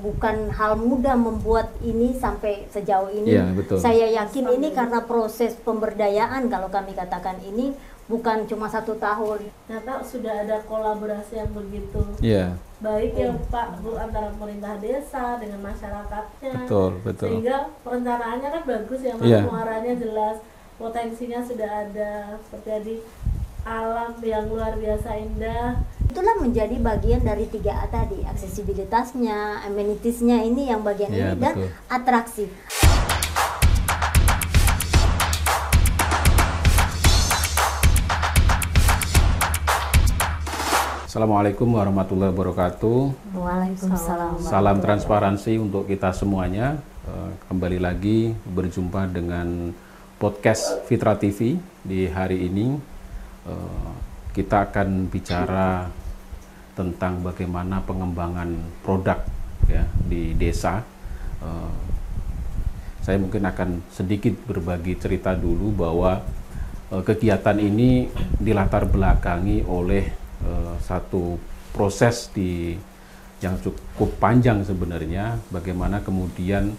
bukan hal mudah membuat ini sampai sejauh ini. Ya, betul. Saya yakin ini karena proses pemberdayaan, kalau kami katakan ini bukan cuma 1 tahun. Ternyata sudah ada kolaborasi yang begitu baik ya Pak Bu antara pemerintah desa dengan masyarakatnya. Betul. Sehingga perencanaannya kan bagus ya Mas, muaranya jelas, potensinya sudah ada, seperti tadi alam yang luar biasa indah. Itulah menjadi bagian dari 3A tadi, aksesibilitasnya, amenitiesnya ini yang bagian ini, dan atraksi. Assalamualaikum warahmatullahi wabarakatuh. Waalaikumsalam. Salam transparansi untuk kita semuanya. Kembali lagi berjumpa dengan podcast Fitra TV. Di hari ini kita akan bicara tentang bagaimana pengembangan produk ya di desa. Saya mungkin akan sedikit berbagi cerita dulu bahwa kegiatan ini dilatar belakangi oleh satu proses yang cukup panjang sebenarnya, bagaimana kemudian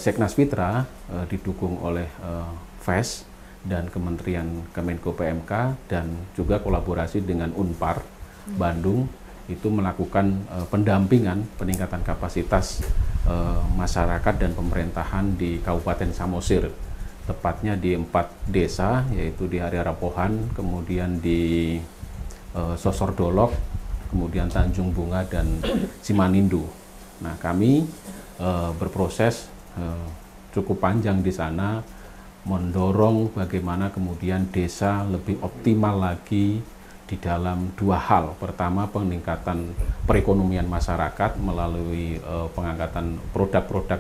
Seknas Fitra didukung oleh FES dan Kementerian Kemenko PMK dan juga kolaborasi dengan Unpar Bandung itu melakukan pendampingan peningkatan kapasitas masyarakat dan pemerintahan di Kabupaten Samosir, tepatnya di 4 desa, yaitu di Hariarapohan, kemudian di Sosordolok, kemudian Tanjung Bunga dan Simanindo. Nah, kami berproses cukup panjang di sana, mendorong bagaimana kemudian desa lebih optimal lagi di dalam 2 hal. Pertama, peningkatan perekonomian masyarakat melalui pengangkatan produk-produk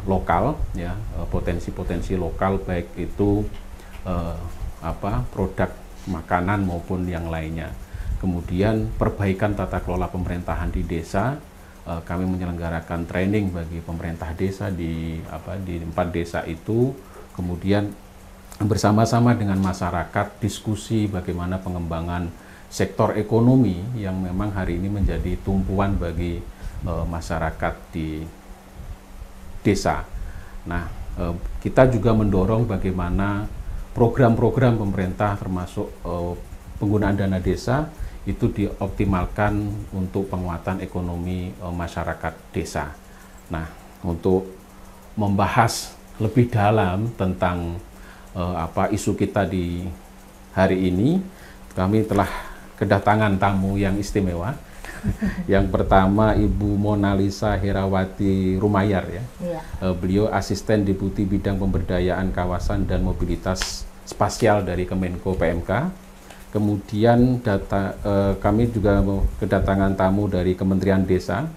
lokal, ya, potensi-potensi lokal, baik itu produk makanan maupun yang lainnya. Kemudian perbaikan tata kelola pemerintahan di desa, kami menyelenggarakan training bagi pemerintah desa di 4 desa itu, kemudian bersama-sama dengan masyarakat diskusi bagaimana pengembangan sektor ekonomi yang memang hari ini menjadi tumpuan bagi masyarakat di desa. Nah, kita juga mendorong bagaimana program-program pemerintah termasuk penggunaan dana desa itu dioptimalkan untuk penguatan ekonomi masyarakat desa. Nah, untuk membahas lebih dalam tentang isu kita di hari ini, kami telah kedatangan tamu yang istimewa. Yang pertama, Ibu Monalisa Herawati Rumayar, ya. Beliau asisten Deputi Bidang Pemberdayaan Kawasan dan Mobilitas Spasial dari Kemenko PMK. Kemudian kami juga kedatangan tamu dari Kementerian Desa,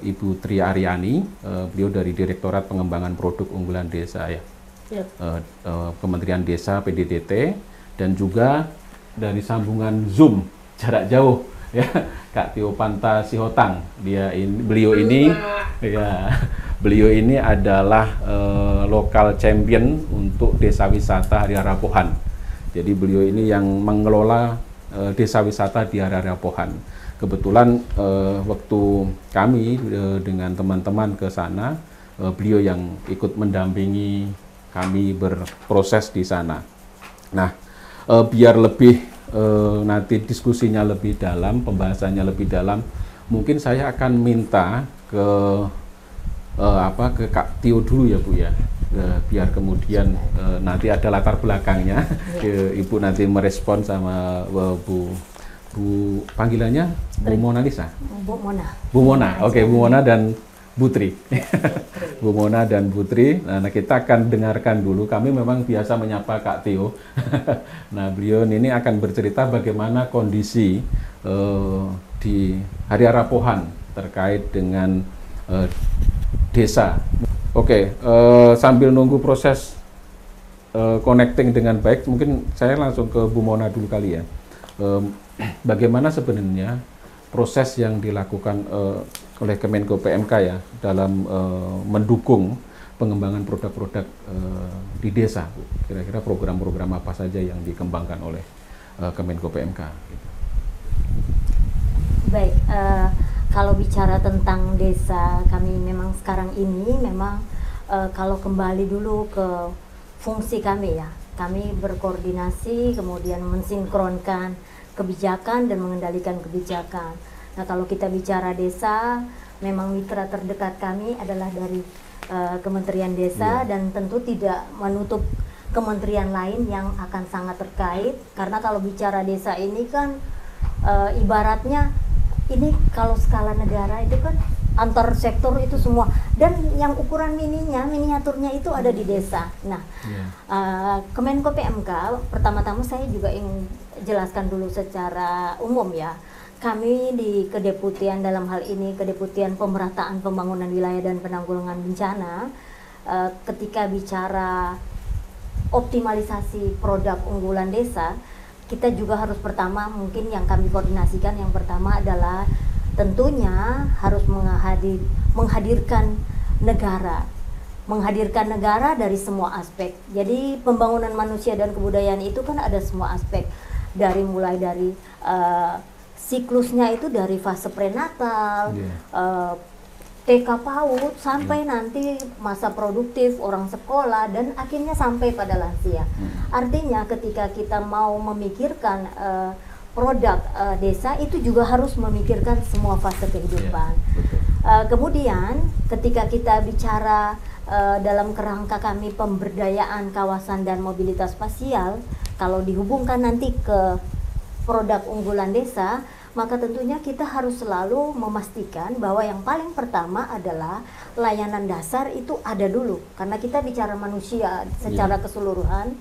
Ibu Tri Aryani, beliau dari Direktorat Pengembangan Produk Unggulan Desa, ya. Kementerian Desa PDDT, dan juga dari sambungan Zoom jarak jauh, ya, Kak Tio Panta Sihotang. Beliau ini adalah lokal champion untuk desa wisata Hariarapohan. Jadi beliau ini yang mengelola desa wisata di Hariarapohan. Kebetulan waktu kami dengan teman-teman ke sana, beliau yang ikut mendampingi kami berproses di sana. Nah, biar lebih nanti diskusinya lebih dalam, pembahasannya lebih dalam, mungkin saya akan minta ke Kak Tio dulu ya Bu, ya, biar kemudian nanti ada latar belakangnya. Ibu nanti merespon sama Bu panggilannya Bu Monalisa. Bu Mona. Oke, Bu Mona dan Putri. Bu Mona dan Putri. Nah, kita akan dengarkan dulu. Kami memang biasa menyapa Kak Tio. Nah, beliau ini akan bercerita bagaimana kondisi di Hariarapohan terkait dengan desa. Oke, sambil nunggu proses connecting dengan baik, mungkin saya langsung ke Bu Mona dulu kali ya. Bagaimana sebenarnya proses yang dilakukan oleh Kemenko PMK ya dalam mendukung pengembangan produk-produk di desa, Bu? Kira-kira program-program apa saja yang dikembangkan oleh Kemenko PMK? Gitu. Baik, kalau bicara tentang desa kami memang sekarang ini memang kalau kembali dulu ke fungsi kami ya, kami berkoordinasi kemudian mensinkronkan kebijakan dan mengendalikan kebijakan. Nah kalau kita bicara desa, memang mitra terdekat kami adalah dari Kementerian Desa dan tentu tidak menutup kementerian lain yang akan sangat terkait, karena kalau bicara desa ini kan ibaratnya ini kalau skala negara itu kan antar sektor itu semua, dan yang ukuran miniaturnya itu ada di desa. Nah, Kemenko PMK pertama-tama saya juga ingin jelaskan dulu secara umum ya. Kami di Kedeputian dalam hal ini Kedeputian Pemerataan Pembangunan Wilayah dan Penanggulangan Bencana, ketika bicara optimalisasi produk unggulan desa, kita juga harus pertama mungkin yang kami koordinasikan yang pertama adalah tentunya harus menghadirkan negara dari semua aspek. Jadi pembangunan manusia dan kebudayaan itu kan ada semua aspek, dari mulai dari siklusnya itu dari fase prenatal, TK PAUD sampai nanti masa produktif orang sekolah dan akhirnya sampai pada lansia. Artinya ketika kita mau memikirkan produk desa itu juga harus memikirkan semua fase kehidupan. Kemudian ketika kita bicara dalam kerangka kami pemberdayaan kawasan dan mobilitas spasial, kalau dihubungkan nanti ke produk unggulan desa, maka tentunya kita harus selalu memastikan bahwa yang paling pertama adalah layanan dasar itu ada dulu, karena kita bicara manusia secara keseluruhan,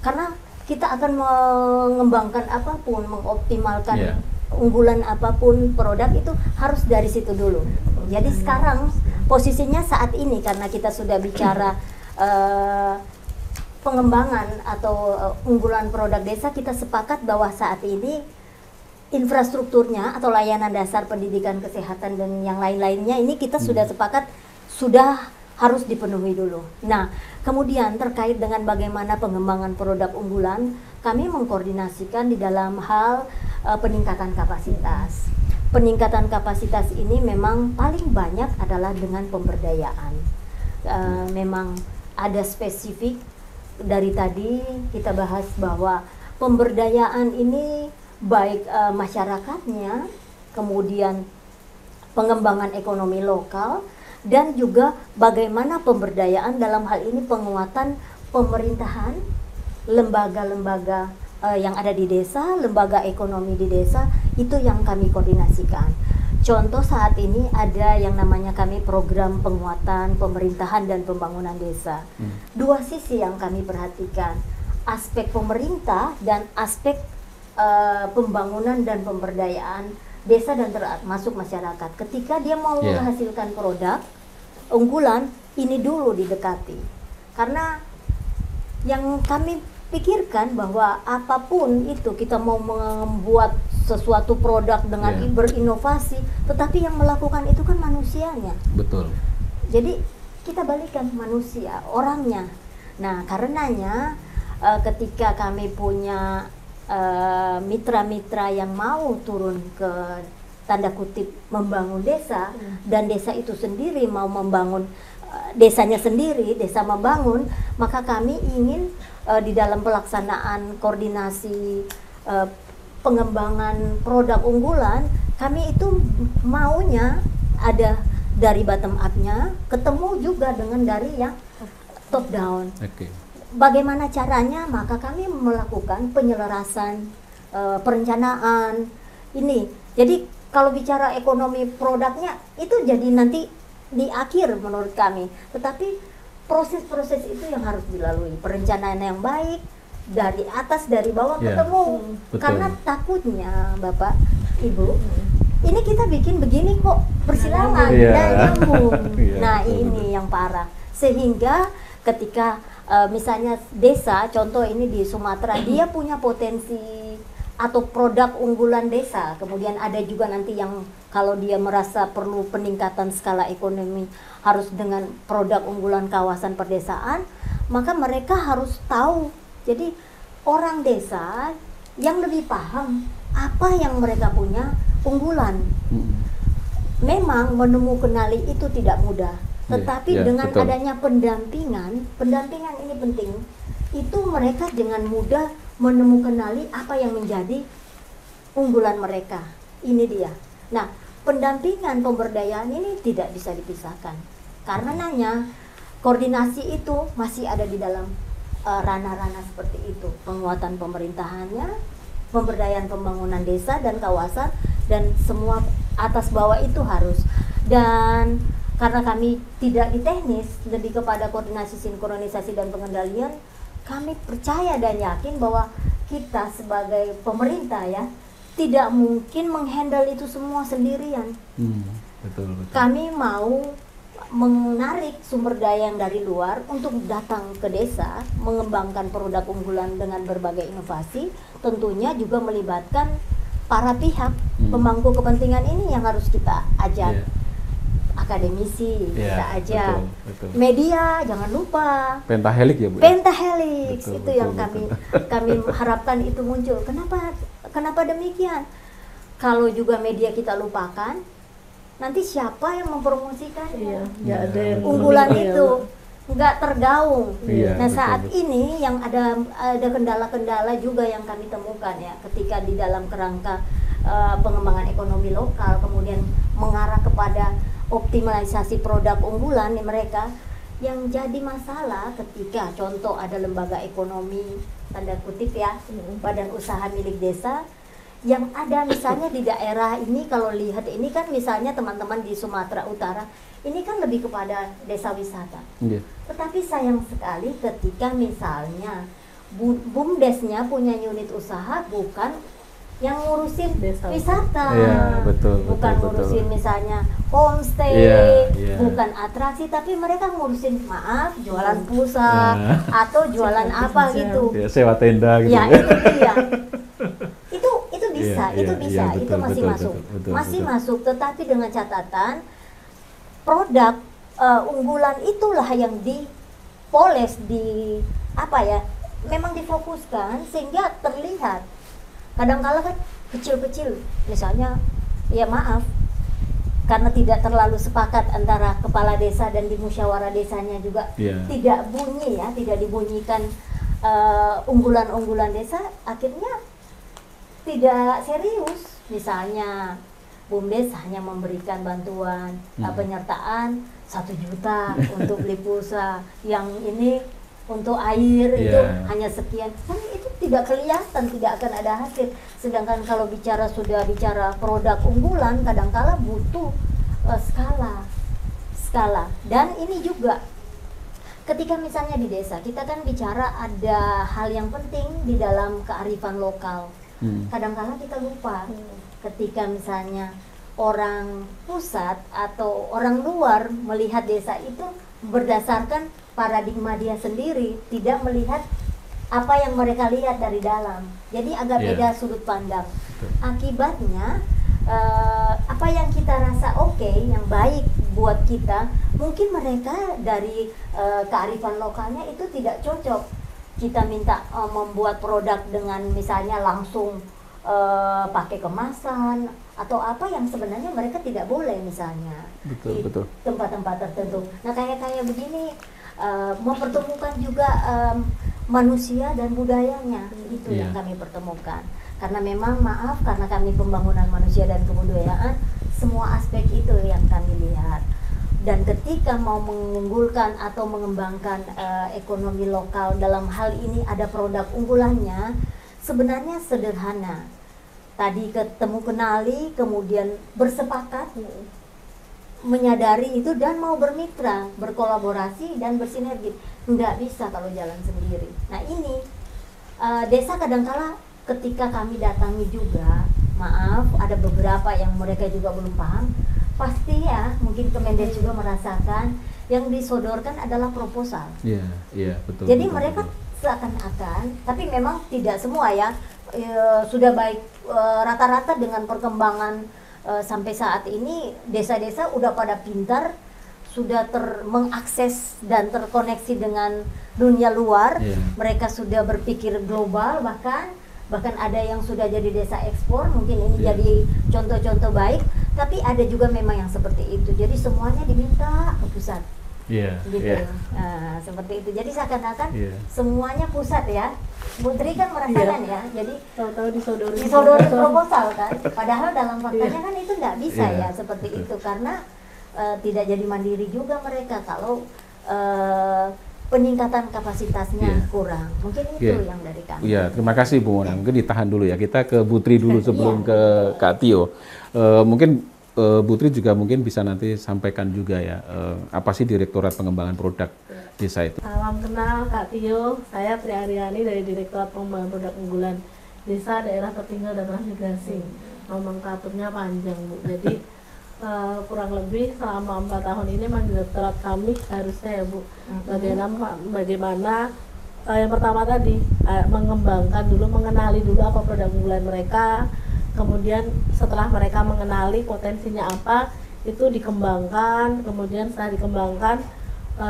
karena kita akan mengembangkan apapun, mengoptimalkan unggulan apapun produk itu harus dari situ dulu. Jadi sekarang posisinya saat ini karena kita sudah bicara pengembangan atau unggulan produk desa, kita sepakat bahwa saat ini infrastrukturnya atau layanan dasar pendidikan, kesehatan dan yang lain-lainnya ini kita sudah sepakat sudah harus dipenuhi dulu. Nah, kemudian terkait dengan bagaimana pengembangan produk unggulan, kami mengkoordinasikan di dalam hal peningkatan kapasitas. Peningkatan kapasitas ini memang paling banyak adalah dengan pemberdayaan. Memang ada spesifik dari tadi kita bahas bahwa pemberdayaan ini baik masyarakatnya, kemudian pengembangan ekonomi lokal, dan juga bagaimana pemberdayaan dalam hal ini penguatan pemerintahan, lembaga-lembaga yang ada di desa, lembaga ekonomi di desa, itu yang kami koordinasikan. Contoh saat ini ada yang namanya kami program penguatan pemerintahan dan pembangunan desa. Dua sisi yang kami perhatikan, aspek pemerintah dan aspek pembangunan dan pemberdayaan desa dan termasuk masyarakat. Ketika dia mau menghasilkan produk unggulan, ini dulu didekati. Karena yang kami pikirkan bahwa apapun itu kita mau membuat sesuatu produk dengan berinovasi, tetapi yang melakukan itu kan manusianya. Betul. Jadi kita balikan manusia, orangnya. Nah, karenanya ketika kami punya mitra-mitra yang mau turun ke tanda kutip membangun desa, dan desa itu sendiri mau membangun desanya sendiri, desa membangun, maka kami ingin di dalam pelaksanaan koordinasi pengembangan produk unggulan, kami itu maunya ada dari bottom up-nya ketemu juga dengan dari yang top down. Bagaimana caranya? Maka kami melakukan penyelarasan perencanaan ini. Jadi kalau bicara ekonomi produknya itu jadi nanti di akhir menurut kami. Tetapi proses-proses itu yang harus dilalui. Perencanaan yang baik dari atas dari bawah ketemu. Karena takutnya Bapak, Ibu, ini kita bikin begini kok persilangan dan nyambung. Nah ini yang parah. Sehingga ketika misalnya desa, contoh ini di Sumatera, dia punya potensi atau produk unggulan desa, kemudian ada juga nanti yang kalau dia merasa perlu peningkatan skala ekonomi harus dengan produk unggulan kawasan perdesaan, maka mereka harus tahu. Jadi orang desa yang lebih paham apa yang mereka punya, unggulan. Memang menemukan kenali itu tidak mudah, tetapi dengan betul. adanya pendampingan ini penting. Itu mereka dengan mudah menemukan kenali apa yang menjadi unggulan mereka. Ini dia. Nah, pendampingan pemberdayaan ini tidak bisa dipisahkan. Karena nanya koordinasi itu masih ada di dalam ranah-ranah seperti itu. Penguatan pemerintahannya, pemberdayaan pembangunan desa dan kawasan, dan semua atas bawah itu harus. Dan karena kami tidak di teknis, lebih kepada koordinasi, sinkronisasi dan pengendalian, kami percaya dan yakin bahwa kita sebagai pemerintah ya tidak mungkin menghandle itu semua sendirian. Betul. Kami mau menarik sumber daya yang dari luar untuk datang ke desa, mengembangkan produk unggulan dengan berbagai inovasi, tentunya juga melibatkan para pihak pemangku kepentingan ini yang harus kita ajak. Akademisi kita ajak, betul. Media jangan lupa. Pentahelix ya Bu? Pentahelix Betul, itu betul, yang kami harapkan itu muncul. Kenapa demikian? Kalau juga media kita lupakan, nanti siapa yang mempromosikan unggulan itu? Nggak tergaung. Nah, saat ini yang ada kendala-kendala juga yang kami temukan ya, ketika di dalam kerangka pengembangan ekonomi lokal, kemudian mengarah kepada optimalisasi produk unggulan mereka, yang jadi masalah ketika contoh ada lembaga ekonomi tanda kutip ya, badan usaha milik desa yang ada misalnya di daerah ini. Kalau lihat ini kan misalnya teman-teman di Sumatera Utara ini kan lebih kepada desa wisata, tetapi sayang sekali ketika misalnya BUMDesnya punya unit usaha bukan yang ngurusin wisata, bukan ngurusin misalnya homestay, bukan atraksi, tapi mereka ngurusin jualan pulsa atau jualan apa gitu, sewa tenda gitu. Ya itu dia. Itu bisa, itu masih masuk, masuk, tetapi dengan catatan produk unggulan itulah yang dipoles memang difokuskan sehingga terlihat. Kadang-kala kan kecil-kecil, misalnya ya maaf, karena tidak terlalu sepakat antara kepala desa dan di musyawarah desanya juga tidak dibunyikan unggulan-unggulan desa, akhirnya tidak serius. Misalnya BUMDes hanya memberikan bantuan penyertaan 1 juta untuk beli pulsa, yang ini untuk air itu hanya sekian, kan itu tidak kelihatan, tidak akan ada hasil. Sedangkan kalau sudah bicara produk unggulan, kadangkala butuh skala. Dan ini juga ketika misalnya di desa kita kan bicara ada hal yang penting di dalam kearifan lokal. Kadangkala kita lupa ketika misalnya orang pusat atau orang luar melihat desa itu berdasarkan paradigma dia sendiri, tidak melihat apa yang mereka lihat dari dalam. Jadi agak beda sudut pandang. Akibatnya apa yang kita rasa yang baik buat kita, mungkin mereka dari kearifan lokalnya itu tidak cocok. Kita minta membuat produk dengan misalnya langsung pakai kemasan atau apa yang sebenarnya mereka tidak boleh misalnya di tempat-tempat tertentu. Nah kayak begini mempertemukan juga manusia dan budayanya, itu yang kami pertemukan. Karena memang karena kami pembangunan manusia dan kebudayaan, semua aspek itu yang kami lihat. Dan ketika mau mengunggulkan atau mengembangkan ekonomi lokal, dalam hal ini ada produk unggulannya, sebenarnya sederhana. Tadi ketemu kenali, kemudian bersepakat, menyadari itu dan mau bermitra, berkolaborasi dan bersinergi. Nggak bisa kalau jalan sendiri. Nah ini desa kadangkala ketika kami datangi juga, ada beberapa yang mereka juga belum paham. Pasti ya, mungkin Kemendes juga merasakan yang disodorkan adalah proposal. Betul. Jadi mereka seakan-akan, tapi memang tidak semua ya, sudah baik rata-rata dengan perkembangan sampai saat ini desa-desa udah pada pintar, sudah mengakses dan terkoneksi dengan dunia luar. Mereka sudah berpikir global bahkan, bahkan ada yang sudah jadi desa ekspor, mungkin ini jadi contoh-contoh baik, tapi ada juga memang yang seperti itu, jadi semuanya diminta ke pusat. Gitu. Nah, seperti itu. Jadi seakan-akan semuanya pusat ya. Bu Tri kan merasakan ya. Jadi tahu-tahu disodori proposal kan. Padahal dalam faktanya kan itu nggak bisa ya seperti itu, karena tidak jadi mandiri juga mereka kalau peningkatan kapasitasnya kurang. Mungkin itu yang dari kami. Iya, terima kasih Bu Mona. Mungkin ditahan dulu ya. Kita ke Bu Tri dulu sebelum ke Kak Tio. Mungkin Bu Tri juga mungkin bisa nanti sampaikan juga ya, apa sih Direktorat Pengembangan Produk Desa itu? Salam kenal Kak Tio, saya Tri Aryani dari Direktorat Pengembangan Produk Unggulan Desa Daerah Tertinggal dan Transmigrasi. Nomenklaturnya panjang Bu, jadi kurang lebih selama 4 tahun ini memang direktorat kami harusnya ya Bu, bagaimana yang pertama tadi mengembangkan dulu, mengenali dulu apa produk unggulan mereka, kemudian setelah mereka mengenali potensinya apa, itu dikembangkan, kemudian setelah dikembangkan,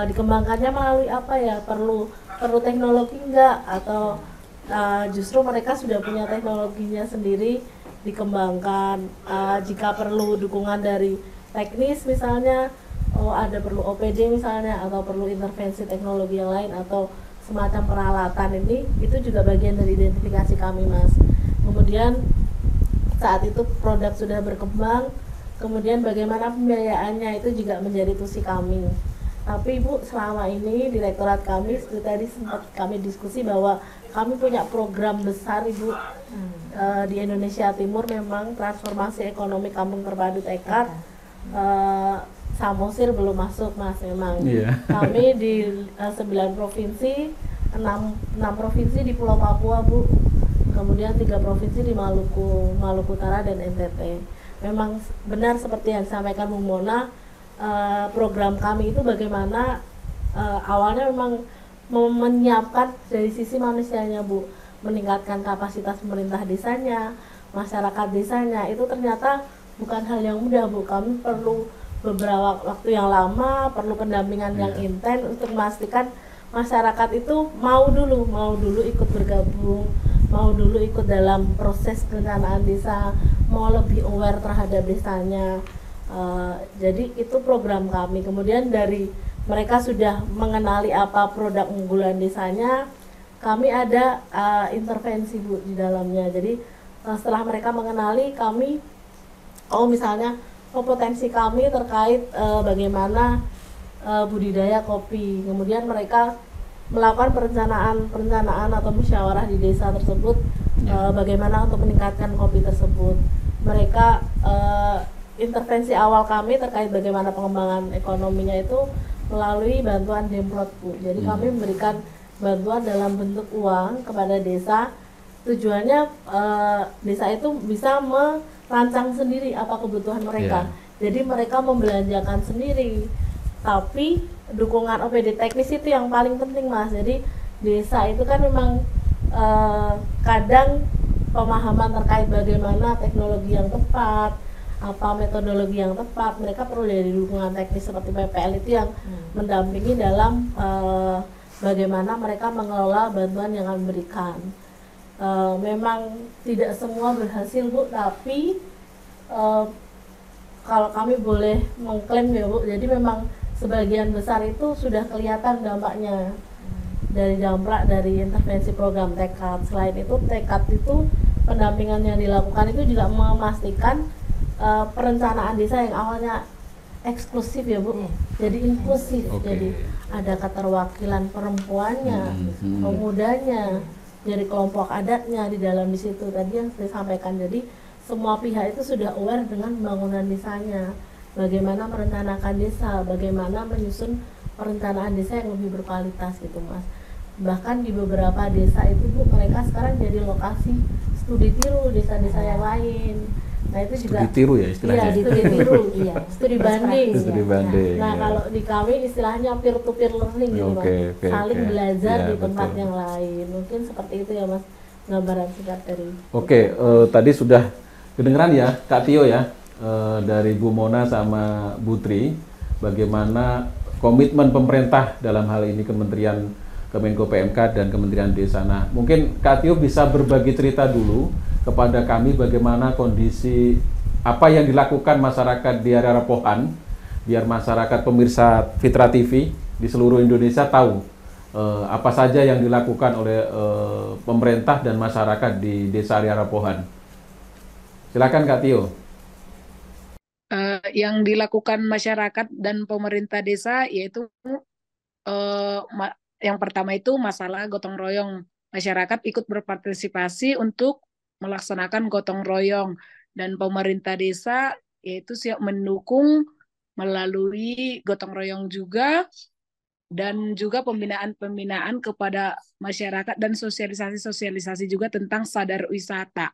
dikembangkannya melalui apa ya, perlu teknologi enggak, atau justru mereka sudah punya teknologinya sendiri, dikembangkan. Jika perlu dukungan dari teknis misalnya, ada perlu OPD misalnya, atau perlu intervensi teknologi yang lain, atau semacam peralatan, ini itu juga bagian dari identifikasi kami Mas. Kemudian saat itu produk sudah berkembang, kemudian bagaimana pembiayaannya itu juga menjadi tusi kami. Tapi Ibu, selama ini direktorat kami seperti tadi sempat kami diskusi bahwa kami punya program besar Ibu di Indonesia Timur, memang transformasi ekonomi kampung terpadu tekad. Samosir belum masuk Mas, memang kami di 9 provinsi, 6 provinsi di Pulau Papua Bu, kemudian 3 provinsi di Maluku Utara dan NTT. Memang benar seperti yang disampaikan Bu Mona, program kami itu bagaimana awalnya memang menyiapkan dari sisi manusianya Bu, meningkatkan kapasitas pemerintah desanya, masyarakat desanya, itu ternyata bukan hal yang mudah Bu. Kami perlu beberapa waktu yang lama, perlu pendampingan yang intens untuk memastikan masyarakat itu mau dulu ikut bergabung, mau dulu ikut dalam proses perencanaan desa, mau lebih aware terhadap desanya. Jadi itu program kami. Kemudian dari mereka sudah mengenali apa produk unggulan desanya, kami ada intervensi Bu di dalamnya. Jadi setelah mereka mengenali, kami misalnya potensi kami terkait bagaimana budidaya kopi, kemudian mereka melakukan perencanaan atau musyawarah di desa tersebut, bagaimana untuk meningkatkan kopi tersebut. Mereka intervensi awal kami terkait bagaimana pengembangan ekonominya itu melalui bantuan Demprot Bu. Jadi kami memberikan bantuan dalam bentuk uang kepada desa. Tujuannya desa itu bisa merancang sendiri apa kebutuhan mereka. Jadi mereka membelanjakan sendiri. Tapi dukungan OPD teknis itu yang paling penting Mas. Jadi desa itu kan memang kadang pemahaman terkait bagaimana teknologi yang tepat, apa metodologi yang tepat, mereka perlu dari dukungan teknis seperti PPL itu yang mendampingi dalam bagaimana mereka mengelola bantuan yang kami berikan. Memang tidak semua berhasil Bu, tapi kalau kami boleh mengklaim ya Bu, jadi memang sebagian besar itu sudah kelihatan dampaknya dari intervensi program tekad. Selain itu tekad itu pendampingan yang dilakukan itu juga memastikan perencanaan desa yang awalnya eksklusif ya Bu, jadi inklusif. Jadi ada keterwakilan perempuannya, pemudanya, dari kelompok adatnya di dalam di situ tadi yang saya sampaikan. Jadi semua pihak itu sudah aware dengan pembangunan desanya, bagaimana merencanakan desa, bagaimana menyusun perencanaan desa yang lebih berkualitas gitu Mas. Bahkan di beberapa desa itu Bu, mereka sekarang jadi lokasi studi tiru desa-desa yang lain. Nah itu juga studi tiru ya istilahnya. Iya, studi tiru, studi banding. Studi banding. Nah kalau di kami istilahnya peer to peer learning gitu Mas. Saling belajar di tempat yang lain. Mungkin seperti itu ya Mas, gambaran singkat dari. Tadi sudah kedengeran ya Kak Tio ya, dari Bu Mona sama Bu Tri, bagaimana komitmen pemerintah dalam hal ini Kementerian Kemenko PMK dan Kementerian Desa. Nah, mungkin Kak Tio bisa berbagi cerita dulu kepada kami bagaimana kondisi apa yang dilakukan masyarakat di area Rapohan, biar masyarakat pemirsa Fitra TV di seluruh Indonesia tahu apa saja yang dilakukan oleh pemerintah dan masyarakat di desa area Rapohan. Silakan Kak Tio. Yang dilakukan masyarakat dan pemerintah desa yaitu yang pertama itu masalah gotong royong. Masyarakat ikut berpartisipasi untuk melaksanakan gotong royong, dan pemerintah desa yaitu siap mendukung melalui gotong royong juga, dan juga pembinaan kepada masyarakat dan sosialisasi juga tentang sadar wisata.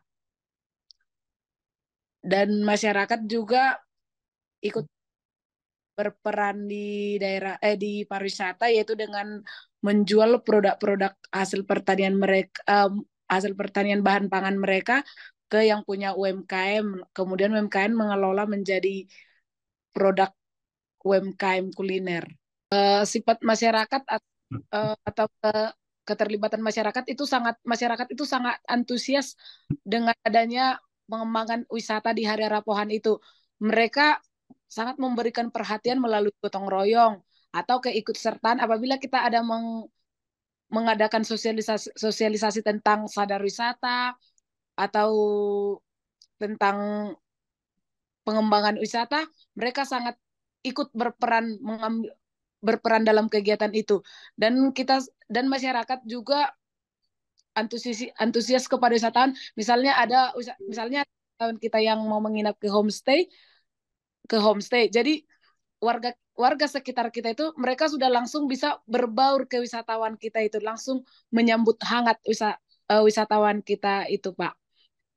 Dan masyarakat juga ikut berperan di daerah di pariwisata, yaitu dengan menjual produk-produk hasil pertanian mereka, hasil pertanian bahan pangan mereka ke yang punya UMKM. Kemudian UMKM mengelola menjadi produk UMKM kuliner. Sifat masyarakat atau keterlibatan masyarakat itu sangat antusias dengan adanya pengembangan wisata di hari Rapohan itu. Mereka sangat memberikan perhatian melalui gotong royong atau keikutsertaan apabila kita ada mengadakan sosialisasi tentang sadar wisata atau tentang pengembangan wisata, mereka sangat ikut berperan dalam kegiatan itu. Dan masyarakat juga antusias kepada wisatawan. Misalnya kita yang mau menginap ke homestay. Jadi warga sekitar kita itu mereka sudah langsung bisa berbaur ke wisatawan kita itu, langsung menyambut hangat wisatawan kita itu, Pak.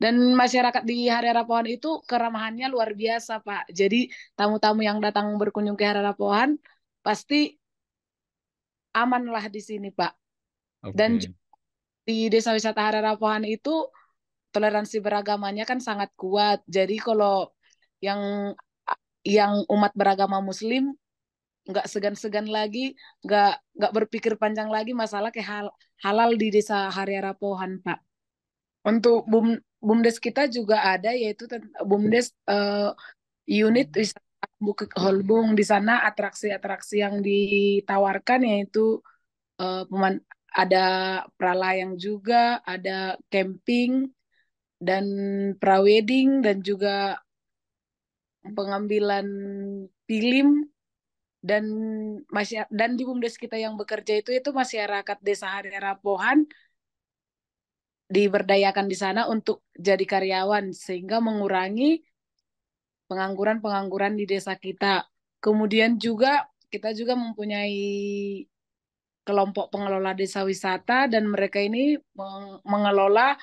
Dan masyarakat di Hari Rapohan itu keramahannya luar biasa, Pak. Jadi tamu-tamu yang datang berkunjung ke Hari Rapohan pasti amanlah di sini, Pak. Okay. Dan di Desa Wisata Hari Rapohan itu toleransi beragamanya kan sangat kuat. Jadi kalau yang umat beragama Muslim nggak segan-segan lagi, nggak berpikir panjang lagi masalah halal di Desa Hari Rapohan, Pak. Untuk BUMDes kita juga ada, yaitu BUMDes unit wisata Bukit Holbung. Di sana atraksi-atraksi yang ditawarkan yaitu ada pralayang juga, ada camping dan prawedding, dan juga pengambilan film, dan di BUMDes kita yang bekerja itu masyarakat Desa Hari Rapohan diberdayakan di sana untuk jadi karyawan sehingga mengurangi pengangguran di desa kita. Kemudian juga kita juga mempunyai kelompok pengelola desa wisata, dan mereka ini mengelola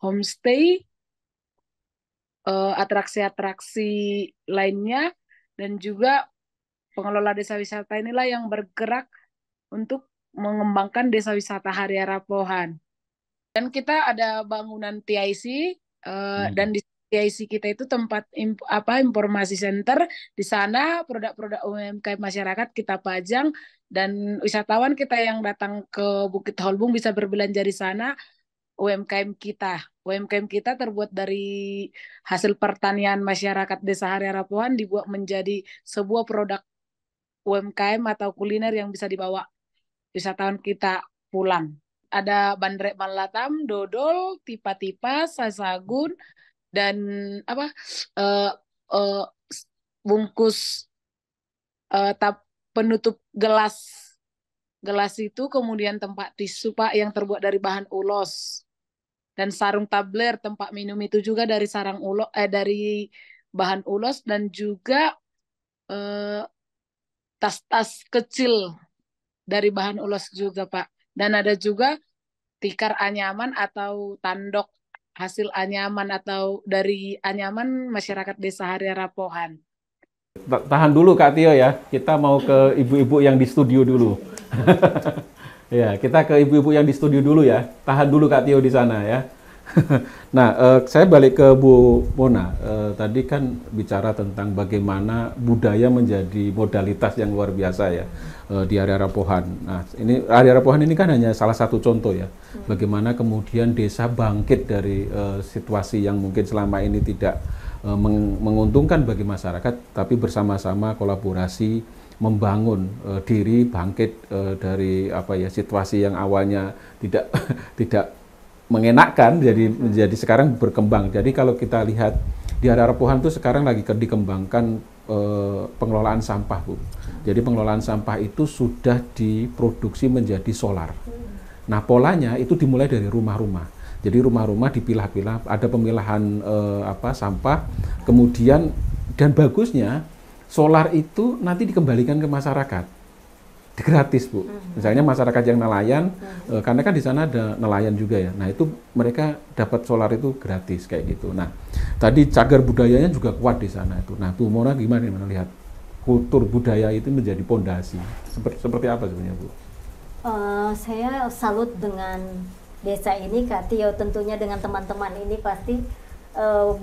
homestay, atraksi-atraksi lainnya, dan juga pengelola desa wisata inilah yang bergerak untuk mengembangkan desa wisata Hari Rapohan. Dan kita ada bangunan TIC, dan di TIC kita itu tempat informasi center. Di sana produk-produk UMKM masyarakat kita pajang, dan wisatawan kita yang datang ke Bukit Holbung bisa berbelanja di sana. UMKM kita terbuat dari hasil pertanian masyarakat Desa Hari Rapohan, dibuat menjadi sebuah produk UMKM atau kuliner yang bisa dibawa wisatawan kita pulang. Ada bandrek malatam, dodol, tipa-tipa, sasagun, dan bungkus penutup gelas itu, kemudian tempat tisu, Pak, yang terbuat dari bahan ulos, dan sarung tabler tempat minum itu juga dari dari bahan ulos, dan juga tas-tas kecil dari bahan ulos juga, Pak. Dan ada juga tikar anyaman atau tandok hasil anyaman atau dari anyaman masyarakat Desa Hari Rapohan. Tahan dulu Kak Tio ya, kita mau ke ibu-ibu yang di studio dulu. Ya, kita ke ibu-ibu yang di studio dulu ya. Tahan dulu Kak Tio di sana ya. Nah, saya balik ke Bu Mona. Tadi kan bicara tentang bagaimana budaya menjadi modalitas yang luar biasa ya di area Rapohan. Nah, ini area Rapohan ini kan hanya salah satu contoh ya. Bagaimana kemudian desa bangkit dari situasi yang mungkin selama ini tidak menguntungkan bagi masyarakat, tapi bersama-sama kolaborasi membangun diri bangkit dari apa ya situasi yang awalnya tidak tidak mengenakkan jadi sekarang berkembang. Jadi kalau kita lihat di area Rapohan itu sekarang lagi dikembangkan pengelolaan sampah, Bu. Jadi pengelolaan sampah itu sudah diproduksi menjadi solar. Nah, polanya itu dimulai dari rumah-rumah. Jadi rumah-rumah dipilah-pilah, ada pemilahan sampah, kemudian dan bagusnya solar itu nanti dikembalikan ke masyarakat. Gratis, Bu. Misalnya masyarakat yang nelayan, karena kan di sana ada nelayan juga ya. Nah, itu mereka dapat solar itu gratis kayak gitu. Nah, tadi cagar budayanya juga kuat di sana itu. Nah, Bu Mona gimana melihat kultur budaya itu menjadi pondasi? Seperti apa sebenarnya, Bu? Saya salut dengan desa ini, Kak Tio. Tentunya dengan teman-teman ini pasti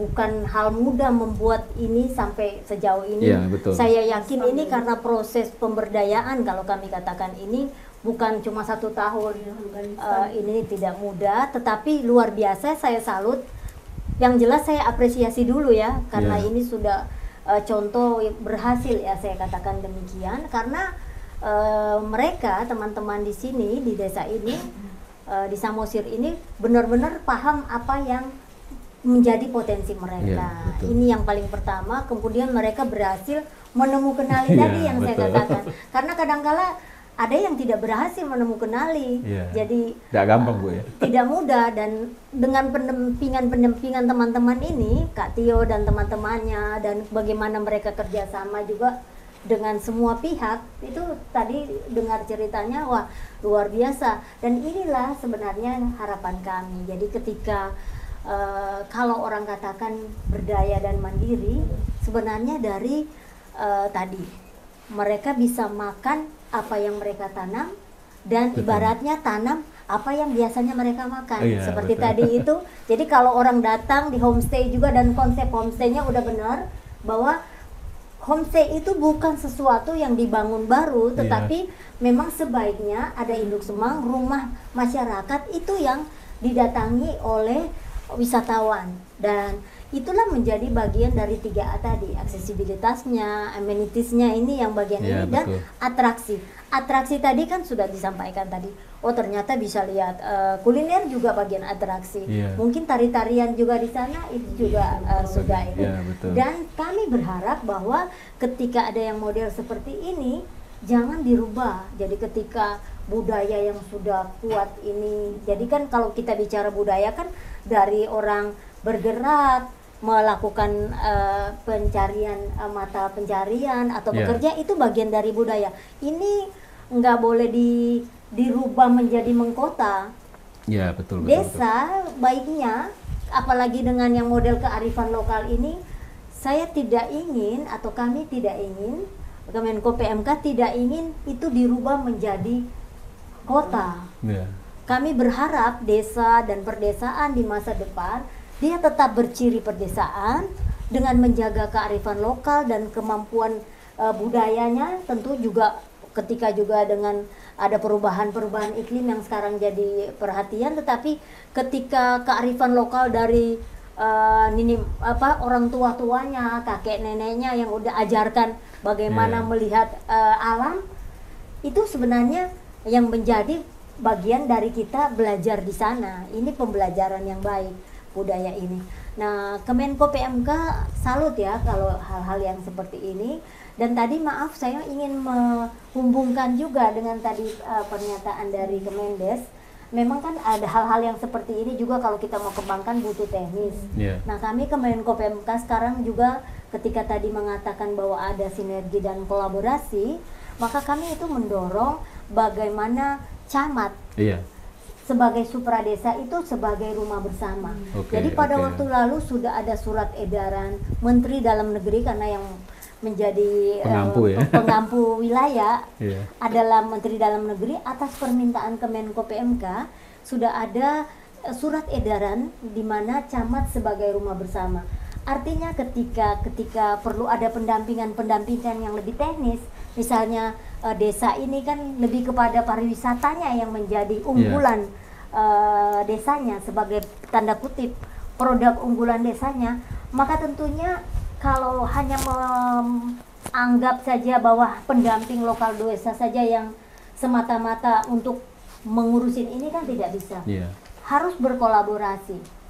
bukan hal mudah membuat ini sampai sejauh ini. Ya, betul. Saya yakin ini karena proses pemberdayaan, kalau kami katakan ini bukan cuma 1 tahun. Ini tidak mudah, tetapi luar biasa. Saya salut. Yang jelas saya apresiasi dulu ya, karena ini sudah contoh berhasil ya, saya katakan demikian. Karena mereka teman-teman di sini di desa ini di Samosir ini benar-benar paham apa yang menjadi potensi mereka. Ini yang paling pertama. Kemudian mereka berhasil menemukan kenali tadi yang saya katakan. Karena kadangkala ada yang tidak berhasil menemukan kenali. Jadi tidak gampang, Bu ya. Tidak mudah, dan dengan pendampingan teman-teman ini, Kak Tio dan teman-temannya, dan bagaimana mereka kerjasama juga dengan semua pihak, itu tadi dengar ceritanya, wah luar biasa. Dan inilah sebenarnya harapan kami. Jadi ketika kalau orang katakan berdaya dan mandiri, sebenarnya dari tadi mereka bisa makan apa yang mereka tanam, dan ibaratnya tanam apa yang biasanya mereka makan. Seperti tadi itu. Jadi kalau orang datang di homestay juga, dan konsep homestaynya udah benar bahwa homestay itu bukan sesuatu yang dibangun baru, tetapi memang sebaiknya ada induk semang, rumah masyarakat itu yang didatangi oleh wisatawan, dan itulah menjadi bagian dari 3A tadi, aksesibilitasnya, amenitiesnya ini yang bagian ini, dan atraksi tadi kan sudah disampaikan tadi. Oh ternyata bisa lihat kuliner juga bagian atraksi, mungkin tari-tarian juga di sana itu juga sudah itu. Dan kami berharap bahwa ketika ada yang model seperti ini jangan dirubah. Jadi ketika budaya yang sudah kuat ini, jadi kan kalau kita bicara budaya kan dari orang bergerak melakukan pencarian mata pencarian atau bekerja, itu bagian dari budaya. Ini nggak boleh dirubah menjadi mengkota. Betul. Desa baiknya, apalagi dengan yang model kearifan lokal ini, saya tidak ingin atau kami tidak ingin, Kemenko PMK tidak ingin itu dirubah menjadi kota. Kami berharap desa dan perdesaan di masa depan dia tetap berciri perdesaan dengan menjaga kearifan lokal dan kemampuan budayanya. Tentu juga ketika juga dengan ada perubahan iklim yang sekarang jadi perhatian, tetapi ketika kearifan lokal dari orang tua-tuanya, kakek neneknya yang udah ajarkan bagaimana melihat alam, itu sebenarnya yang menjadi bagian dari kita belajar di sana. Ini pembelajaran yang baik budaya ini. Nah, Kemenko PMK salut ya kalau hal-hal yang seperti ini. Dan tadi maaf saya ingin menghubungkan juga dengan tadi pernyataan dari Kemendes. Memang kan ada hal-hal yang seperti ini juga kalau kita mau kembangkan butuh teknis. Nah, kami Kemenko PMK sekarang juga ketika tadi mengatakan bahwa ada sinergi dan kolaborasi, maka kami itu mendorong bagaimana camat sebagai supradesa itu sebagai rumah bersama. Jadi pada waktu lalu sudah ada surat edaran Menteri Dalam Negeri, karena yang menjadi pengampu wilayah adalah Menteri Dalam Negeri, atas permintaan Kemenko PMK sudah ada surat edaran di mana camat sebagai rumah bersama. Artinya ketika perlu ada pendampingan yang lebih teknis, misalnya desa ini kan lebih kepada pariwisatanya yang menjadi unggulan desanya, sebagai tanda kutip produk unggulan desanya, maka tentunya kalau hanya menganggap saja bahwa pendamping lokal desa saja yang semata-mata untuk mengurusin ini kan tidak bisa. Harus berkolaborasi.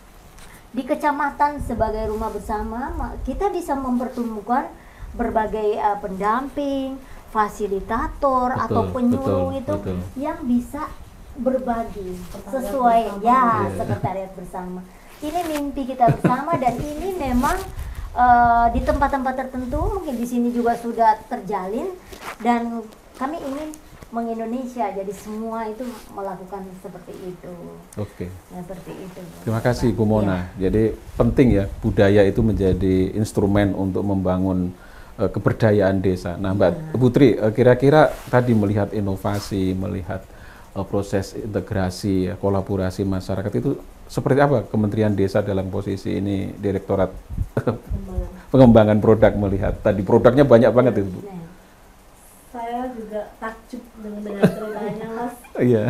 Di kecamatan sebagai rumah bersama, kita bisa mempertemukan berbagai pendamping, fasilitator, atau penyuluh yang bisa berbagi sesuai sekretariat bersama. Ini mimpi kita bersama, dan ini memang di tempat-tempat tertentu mungkin di sini juga sudah terjalin, dan kami ingin meng-Indonesia, jadi semua itu melakukan seperti itu. Oke. Seperti itu. Terima kasih Bu Mona. Jadi penting ya, budaya itu menjadi instrumen untuk membangun keberdayaan desa. Nah, Mbak Putri, kira-kira tadi melihat inovasi, melihat proses integrasi, kolaborasi masyarakat itu seperti apa Kementerian Desa dalam posisi ini, Direktorat Pengembangan Produk melihat tadi produknya banyak banget itu, Bu. Saya juga takjub dengan ceritanya, Mas. Iya.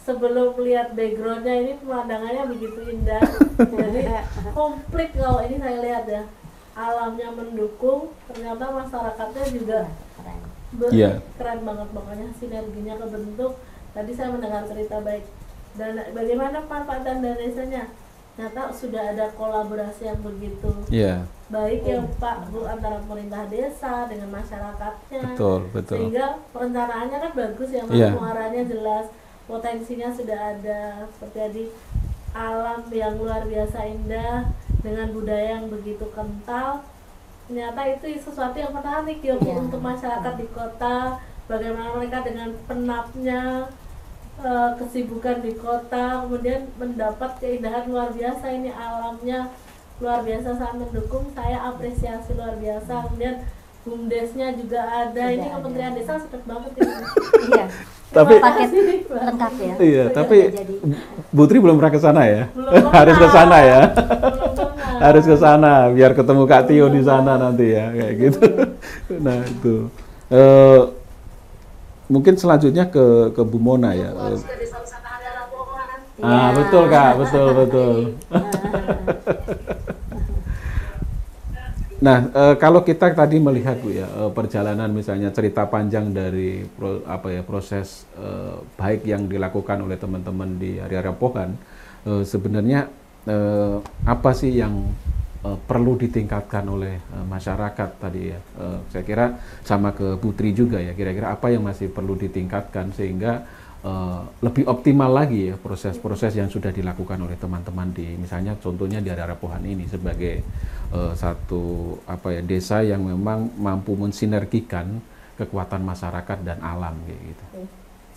Sebelum lihat backgroundnya ini pemandangannya begitu indah, jadi komplit kalau ini saya lihat ya, alamnya mendukung, ternyata masyarakatnya juga keren banget, pokoknya sinerginya kebentuk. Tadi saya mendengar cerita baik dan bagaimana manfaat dana desanya. Ternyata sudah ada kolaborasi yang begitu baik ya Pak Bu, antara pemerintah desa dengan masyarakatnya. Betul. Sehingga perencanaannya kan bagus ya Mas, muaranya jelas, potensinya sudah ada. Seperti tadi, alam yang luar biasa indah dengan budaya yang begitu kental. Ternyata itu sesuatu yang menarik ya Bu, untuk masyarakat di kota. Bagaimana mereka dengan penatnya, kesibukan di kota, kemudian mendapat keindahan luar biasa. Ini alamnya luar biasa, sangat mendukung. Saya apresiasi luar biasa. Kemudian BUMDesnya juga ada. Ini Kementerian Desa sibuk banget ini. Iya. Tapi paket lengkap ya. Iya, tapi Putri belum pernah ke sana ya. Harus ke sana ya. Harus ke sana biar ketemu Kak Tio di sana nanti ya, kayak gitu. Nah, itu. Mungkin selanjutnya ke Bu Mona ya. Betul Kak, betul. Nah, kalau kita tadi melihat Bu ya, perjalanan misalnya cerita panjang dari proses baik yang dilakukan oleh teman-teman di area Pohan, sebenarnya apa sih yang perlu ditingkatkan oleh masyarakat tadi ya? Saya kira sama ke Putri juga ya, kira-kira apa yang masih perlu ditingkatkan sehingga lebih optimal lagi ya proses-proses yang sudah dilakukan oleh teman-teman di, misalnya contohnya di area Pohan ini sebagai satu desa yang memang mampu mensinergikan kekuatan masyarakat dan alam kayak gitu.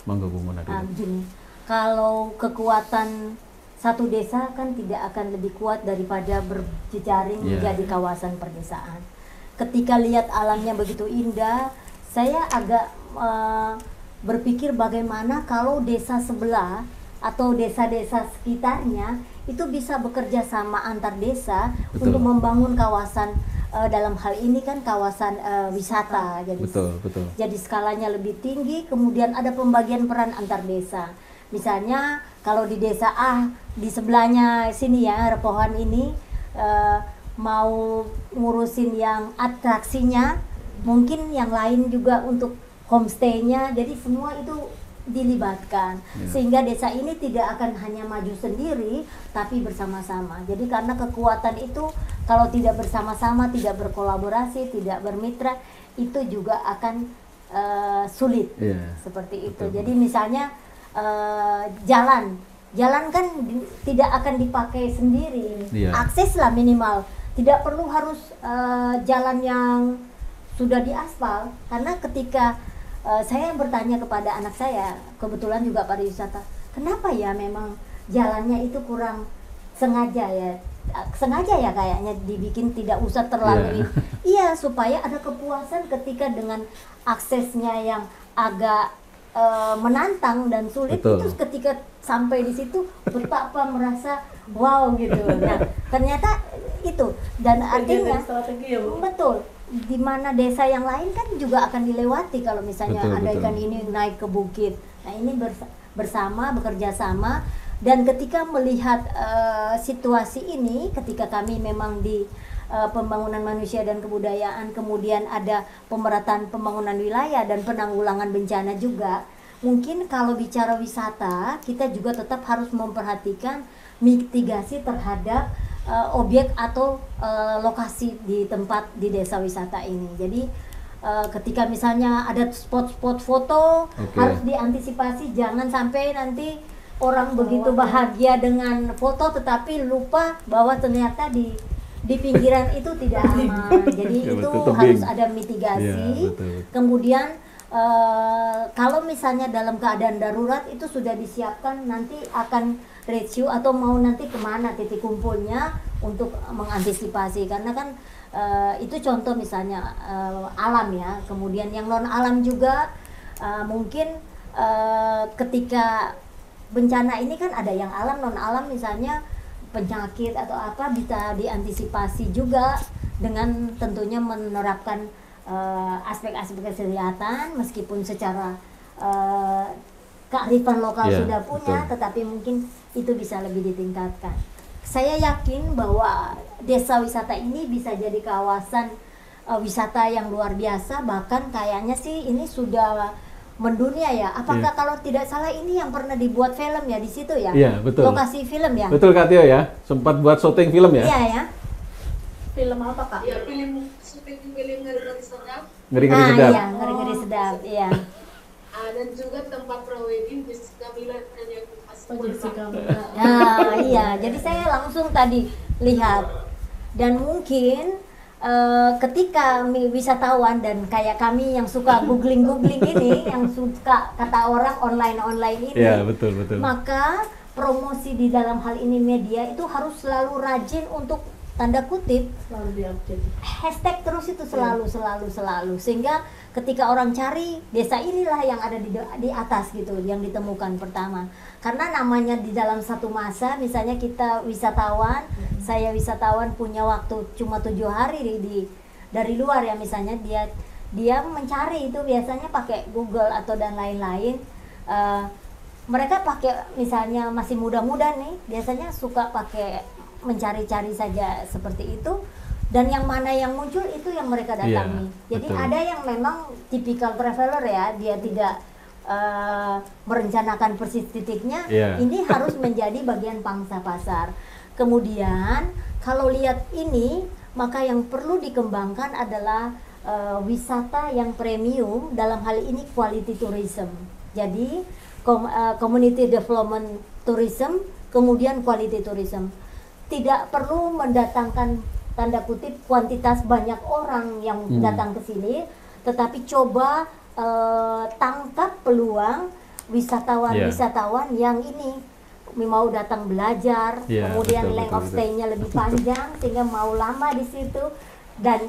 Monggo Bu Mona dulu. Kalau kekuatan satu desa kan tidak akan lebih kuat daripada berjejaring menjadi kawasan perdesaan. Ketika lihat alamnya begitu indah, saya agak berpikir bagaimana kalau desa sebelah atau desa-desa sekitarnya itu bisa bekerja sama antar desa untuk membangun kawasan, dalam hal ini kan kawasan wisata. Jadi jadi skalanya lebih tinggi, kemudian ada pembagian peran antar desa. Misalnya kalau di desa A di sebelahnya sini ya, Repohan ini mau ngurusin yang atraksinya, mungkin yang lain juga untuk homestay-nya, jadi semua itu dilibatkan sehingga desa ini tidak akan hanya maju sendiri tapi bersama-sama. Jadi karena kekuatan itu kalau tidak bersama-sama, tidak berkolaborasi, tidak bermitra, itu juga akan sulit seperti itu. Jadi misalnya jalan kan tidak akan dipakai sendiri, akses lah minimal, tidak perlu harus jalan yang sudah diaspal, karena ketika saya bertanya kepada anak saya, kebetulan juga pariwisata, kenapa ya memang jalannya itu kurang sengaja ya kayaknya dibikin tidak usah terlalu supaya ada kepuasan ketika dengan aksesnya yang agak menantang dan sulit. Betul. Itu ketika sampai di situ betapa merasa wow gitu. Nah ternyata itu, dan artinya betul, di mana desa yang lain kan juga akan dilewati kalau misalnya Betul, andaikan betul. ini naik ke bukit. Nah ini bersama bekerja sama, dan ketika melihat situasi ini, ketika kami memang di pembangunan manusia dan kebudayaan, kemudian ada pemerataan pembangunan wilayah dan penanggulangan bencana juga. Mungkin kalau bicara wisata, kita juga tetap harus memperhatikan mitigasi terhadap objek atau lokasi di tempat di desa wisata ini. Jadi ketika misalnya ada spot-spot foto, harus diantisipasi, jangan sampai nanti orang begitu bahagia dengan foto tetapi lupa bahwa ternyata di pinggiran itu tidak aman. Jadi Ya, itu betul, harus tebing. ada mitigasi. Ya, betul. Kemudian kalau misalnya dalam keadaan darurat itu sudah disiapkan nanti akan ratio atau mau nanti kemana titik kumpulnya untuk mengantisipasi, karena kan itu contoh misalnya alam ya. Kemudian yang non alam juga mungkin ketika bencana ini kan ada yang alam non alam, misalnya penyakit atau apa bisa diantisipasi juga dengan tentunya menerapkan aspek-aspek kesehatan, meskipun secara kearifan lokal sudah punya, betul, tetapi mungkin itu bisa lebih ditingkatkan. Saya yakin bahwa desa wisata ini bisa jadi kawasan wisata yang luar biasa, bahkan kayaknya sih ini sudah mendunia ya. Apakah kalau tidak salah ini yang pernah dibuat film ya di situ ya? Iya, betul. Lokasi film ya? Betul Kak Tio ya, sempat buat syuting film ya? Iya ya. Film apa Kak? Ya, film syuting film Ngeri-Ngeri Sedap. Ngeri-Ngeri Sedap. Iya, Ngeri-Ngeri Sedap, iya. Dan juga tempat pre-wedding Jessica Mila dan yang Jessica Mila. Nah, iya. Jadi saya langsung tadi lihat, dan mungkin ketika wisatawan dan kayak kami yang suka googling ini, yang suka kata orang online ini, ya, betul. maka promosi di dalam hal ini media itu harus selalu rajin untuk tanda kutip Selalu diupdate. hashtag terus itu selalu sehingga ketika orang cari desa inilah yang ada di atas gitu yang ditemukan pertama, karena namanya di dalam satu masa misalnya kita wisatawan, saya wisatawan punya waktu cuma 7 hari dari luar ya, misalnya dia mencari itu biasanya pakai Google atau dan lain-lain. Mereka pakai misalnya masih muda-muda nih, biasanya suka pakai mencari-cari saja seperti itu, dan yang mana yang muncul itu yang mereka datangi. Jadi betul, ada yang memang tipikal traveler ya, dia tidak merencanakan persis titiknya, ini harus menjadi bagian pangsa pasar. Kemudian kalau lihat ini, maka yang perlu dikembangkan adalah wisata yang premium, dalam hal ini quality tourism. Jadi community development tourism, kemudian quality tourism. Tidak perlu mendatangkan tanda kutip kuantitas banyak orang yang datang ke sini, tetapi coba tangkap peluang wisatawan yang ini mau datang belajar, kemudian length of stay-nya lebih panjang sehingga mau lama di situ, dan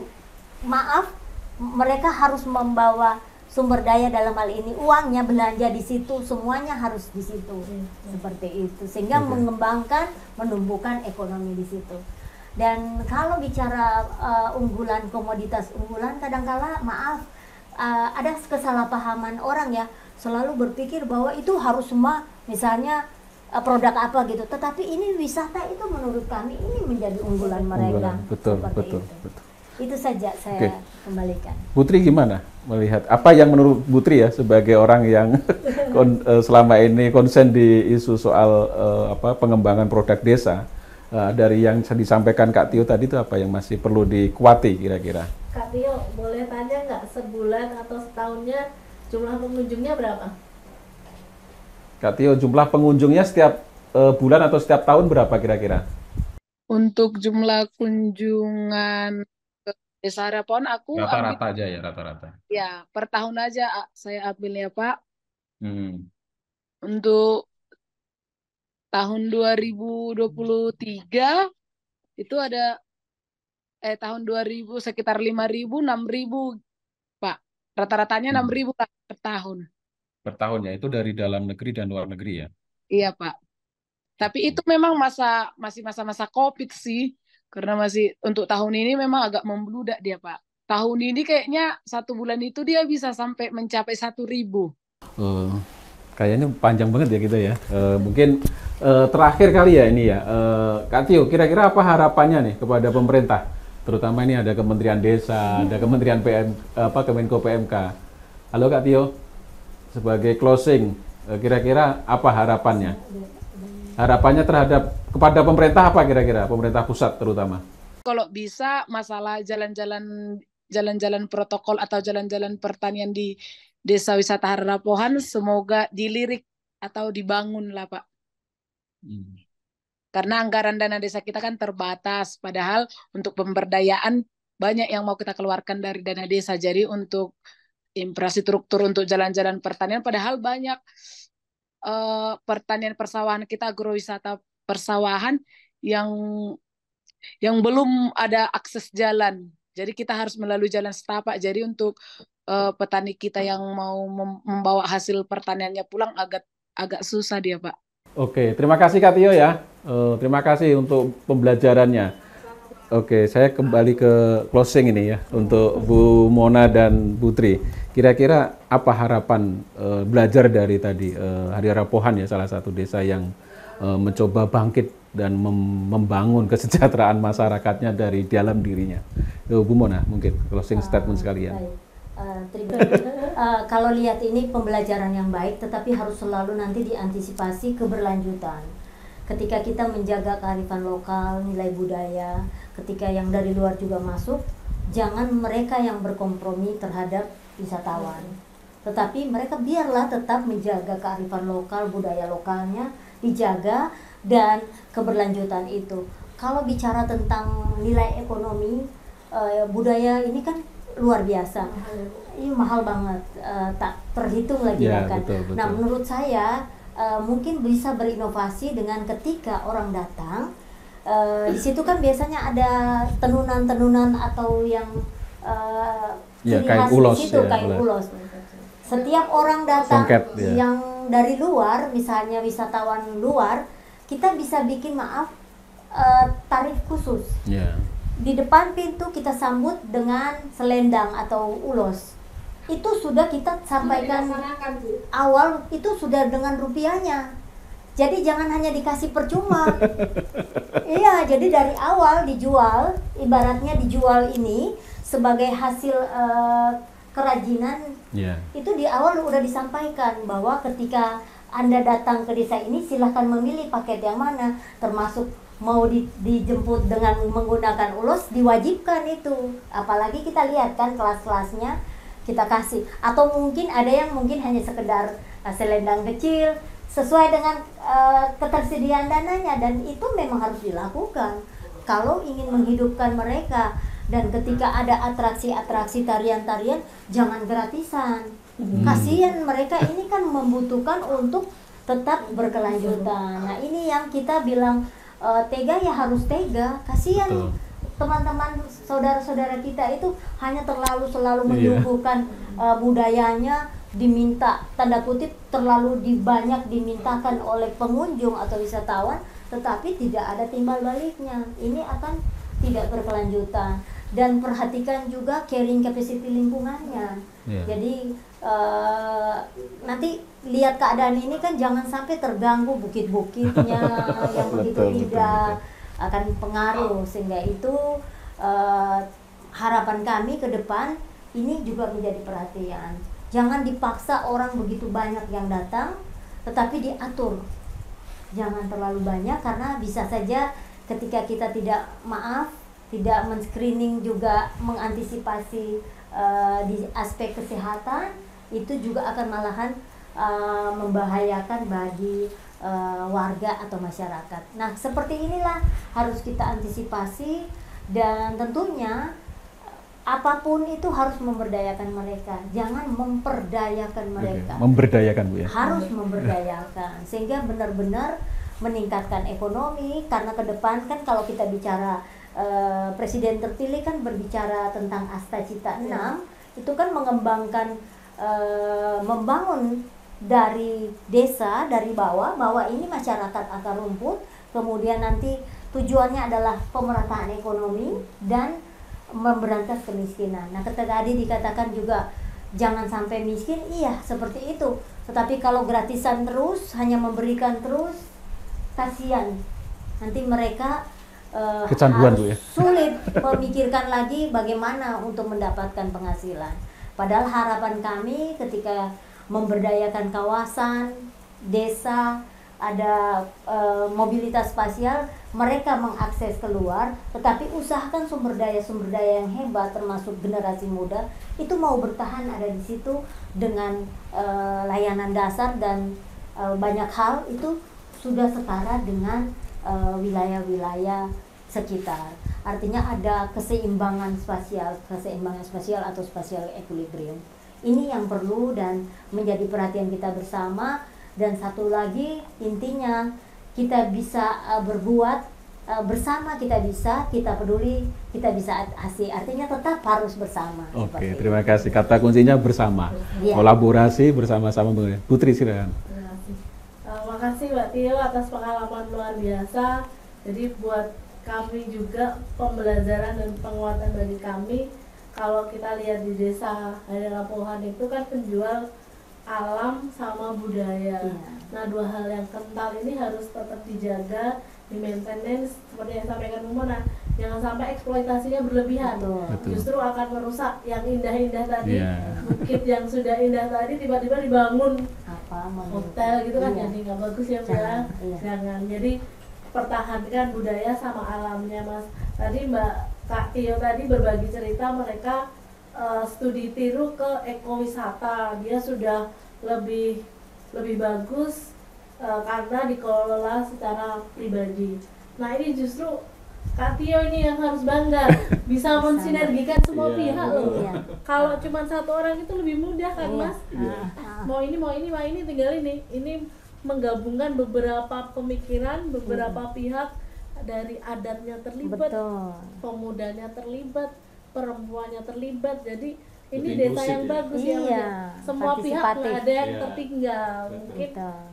maaf mereka harus membawa sumber daya, dalam hal ini uangnya, belanja di situ, semuanya harus di situ, seperti itu, sehingga mengembangkan, menumbuhkan ekonomi di situ. Dan kalau bicara unggulan, komoditas unggulan, kadangkala maaf ada kesalahpahaman orang ya, selalu berpikir bahwa itu harus semua misalnya produk apa gitu, tetapi ini wisata itu menurut kami ini menjadi unggulan mereka. Betul. Itu saja saya kembalikan. Putri gimana melihat apa yang menurut Putri ya sebagai orang yang selama ini konsen di isu soal pengembangan produk desa, dari yang disampaikan Kak Tio tadi itu apa yang masih perlu dikuati kira-kira? Kak Tio, boleh tanya nggak sebulan atau setahunnya jumlah pengunjungnya berapa? Kak Tio, jumlah pengunjungnya setiap bulan atau setiap tahun berapa kira-kira? Untuk jumlah kunjungan Desa Harapan aku rata-rata aja ya, rata-rata. Ya, per tahun aja saya ambilnya Pak. Hmm. Untuk tahun 2023 itu ada tahun 2000 sekitar 5.000, 6.000 Pak. Rata-ratanya 6.000 per tahun. per tahun ya. Itu dari dalam negeri dan luar negeri ya. Iya, Pak. Tapi itu memang masih masa-masa COVID sih. Karena masih untuk tahun ini memang agak membludak dia, Pak. Tahun ini kayaknya 1 bulan itu dia bisa sampai mencapai 1.000. Eh, Kayaknya panjang banget ya kita ya. Mungkin terakhir kali ya ini ya. Kak Tio, kira-kira apa harapannya nih kepada pemerintah? Terutama ini ada Kementerian Desa, ada Kementerian Kemenko PMK. Halo Kak Tio, sebagai closing, kira-kira apa harapannya? Harapannya kepada pemerintah apa kira-kira? Pemerintah pusat terutama. Kalau bisa masalah jalan-jalan protokol atau jalan-jalan pertanian di Desa Wisata Harapohan semoga dilirik atau dibangun lah, Pak. Karena anggaran dana desa kita kan terbatas, padahal untuk pemberdayaan banyak yang mau kita keluarkan dari dana desa. Jadi untuk infrastruktur untuk jalan-jalan pertanian, padahal banyak pertanian persawahan kita, agrowisata persawahan yang belum ada akses jalan. Jadi kita harus melalui jalan setapak. Jadi untuk petani kita yang mau membawa hasil pertaniannya pulang agak susah dia, Pak. Oke, terima kasih Kak Tio ya. Terima kasih untuk pembelajarannya. Oke, saya kembali ke closing ini ya untuk Bu Mona dan Bu Tri. Kira-kira apa harapan belajar dari tadi Hari Harapohan ya, salah satu desa yang mencoba bangkit dan membangun kesejahteraan masyarakatnya dari dalam dirinya. Bu Mona, mungkin closing statement sekalian. Kalau lihat ini pembelajaran yang baik, tetapi harus selalu nanti diantisipasi keberlanjutan. Ketika kita menjaga kearifan lokal, nilai budaya, ketika yang dari luar juga masuk, jangan mereka yang berkompromi terhadap wisatawan. Tetapi mereka biarlah tetap menjaga kearifan lokal, budaya lokalnya dijaga, dan keberlanjutan itu. Kalau bicara tentang nilai ekonomi, budaya ini kan luar biasa, ini mahal banget, tak terhitung lagi ya, kan. Betul. Nah, menurut saya mungkin bisa berinovasi dengan ketika orang datang, di situ kan biasanya ada tenunan-tenunan atau yang ciri khas di situ, kain ulos. Setiap orang datang yang dari luar, misalnya wisatawan luar, kita bisa bikin tarif khusus. Di depan pintu kita sambut dengan selendang atau ulos. Itu sudah kita sampaikan awal, itu sudah dengan rupiahnya. Jadi jangan hanya dikasih percuma. Iya, jadi dari awal dijual, ibaratnya dijual ini sebagai hasil kerajinan. Itu di awal udah disampaikan bahwa ketika Anda datang ke desa ini silahkan memilih paket yang mana, termasuk mau dijemput dengan menggunakan ulos, diwajibkan itu. Apalagi kita lihat kan kelas-kelasnya kita kasih, atau mungkin ada yang mungkin hanya sekedar selendang kecil sesuai dengan ketersediaan dananya, dan itu memang harus dilakukan kalau ingin menghidupkan mereka. Dan ketika ada atraksi-atraksi tarian-tarian, jangan gratisan. Kasihan mereka ini kan membutuhkan untuk tetap berkelanjutan. Nah, ini yang kita bilang tega ya harus tega. Kasihan teman-teman saudara-saudara kita itu hanya selalu menyuguhkan budayanya, diminta tanda kutip terlalu banyak dimintakan oleh pengunjung atau wisatawan, tetapi tidak ada timbal baliknya. Ini akan tidak berkelanjutan. Dan perhatikan juga carrying capacity lingkungannya. Jadi nanti lihat keadaan ini kan jangan sampai terganggu bukit-bukitnya yang begitu indah, akan pengaruh, sehingga itu harapan kami ke depan ini juga menjadi perhatian. Jangan dipaksa orang begitu banyak yang datang, tetapi diatur. Jangan terlalu banyak, karena bisa saja ketika kita tidak men-screening juga mengantisipasi di aspek kesehatan, itu juga akan malahan membahayakan bagi warga atau masyarakat. Nah, seperti inilah harus kita antisipasi, dan tentunya apapun itu harus memberdayakan mereka, jangan memperdayakan mereka. Memberdayakan, Bu ya. Harus memberdayakan sehingga benar-benar meningkatkan ekonomi, karena ke depan kan kalau kita bicara presiden terpilih kan berbicara tentang Asta Cita 6, itu kan mengembangkan membangun dari desa, dari bawah, bahwa ini masyarakat akar rumput, kemudian nanti tujuannya adalah pemerataan ekonomi dan memberantas kemiskinan. Nah, ketika tadi dikatakan juga jangan sampai miskin, iya seperti itu. Tetapi kalau gratisan terus, hanya memberikan terus, kasihan. Nanti mereka kecanduan, harus Bu, ya? sulit memikirkan lagi bagaimana untuk mendapatkan penghasilan. Padahal harapan kami ketika memberdayakan kawasan, desa, ada mobilitas spasial, mereka mengakses keluar, tetapi usahakan sumber daya yang hebat termasuk generasi muda itu mau bertahan ada di situ dengan layanan dasar dan banyak hal itu sudah setara dengan wilayah-wilayah sekitar. Artinya ada keseimbangan spasial atau spatial equilibrium. Ini yang perlu dan menjadi perhatian kita bersama. Dan satu lagi, intinya kita bisa berbuat bersama, kita peduli, kita bisa asih. Artinya tetap harus bersama. Oke, terima kasih. Kata kuncinya bersama, ya. Kolaborasi bersama-sama. Putri, silakan. Terima kasih Mbak Tio atas pengalaman luar biasa. Jadi buat kami juga pembelajaran dan penguatan bagi kami. Kalau kita lihat di desa Hadilapohan itu kan penjual alam sama budaya. Nah, dua hal yang kental ini harus tetap dijaga, di maintenance seperti yang disampaikan Bu Mona. Jangan sampai eksploitasinya berlebihan. Betul. Justru akan merusak yang indah-indah tadi. Bukit yang sudah indah tadi tiba-tiba dibangun hotel gitu kan, jadi nggak bagus ya Bu ya. Jangan. Jadi pertahankan budaya sama alamnya, Mas. Tadi Kak Tio tadi berbagi cerita mereka studi tiru ke ekowisata. Dia sudah lebih bagus karena dikelola secara pribadi. Nah, ini justru Kak Tio ini yang harus bangga bisa mensinergikan semua pihak loh. Kalau cuma satu orang itu lebih mudah kan, Mas? Mau ini tinggal ini menggabungkan beberapa pemikiran, beberapa pihak, dari adatnya terlibat, pemudanya terlibat, perempuannya terlibat. Jadi ini desa yang bagus ya. Semua pihak nggak ada yang tertinggal. Mungkin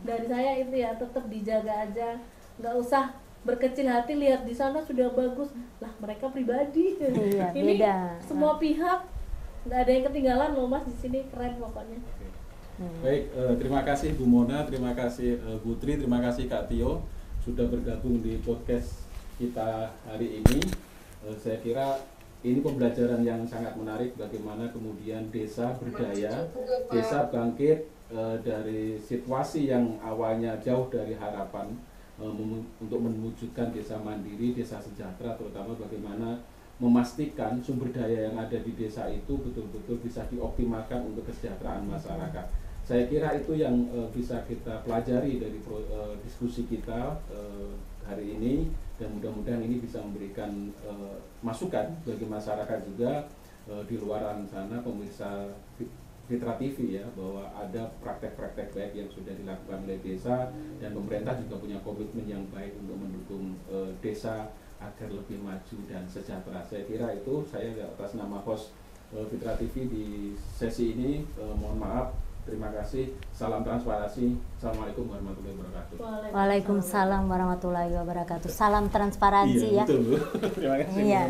dari saya itu ya, tetap dijaga aja, nggak usah berkecil hati lihat di sana sudah bagus lah, mereka pribadi. Ini beda. Semua pihak nggak ada yang ketinggalan loh Mas, di sini keren pokoknya. Baik, terima kasih Bu Mona, terima kasih Putri, terima kasih Kak Tio sudah bergabung di podcast kita hari ini. Saya kira ini pembelajaran yang sangat menarik bagaimana kemudian desa berdaya, desa bangkit dari situasi yang awalnya jauh dari harapan untuk mewujudkan desa mandiri, desa sejahtera, terutama bagaimana memastikan sumber daya yang ada di desa itu betul-betul bisa dioptimalkan untuk kesejahteraan masyarakat. Saya kira itu yang bisa kita pelajari dari diskusi kita hari ini, dan mudah-mudahan ini bisa memberikan masukan bagi masyarakat juga di luar sana, pemirsa Fitra TV ya, bahwa ada praktek-praktek baik yang sudah dilakukan oleh desa, dan pemerintah juga punya komitmen yang baik untuk mendukung desa agar lebih maju dan sejahtera. Saya kira itu, saya atas nama host Fitra TV di sesi ini mohon maaf. Terima kasih. Salam transparansi. Assalamualaikum warahmatullahi wabarakatuh. Waalaikumsalam warahmatullahi wabarakatuh. Salam transparansi ya. Betul Bu. Terima kasih. Iya,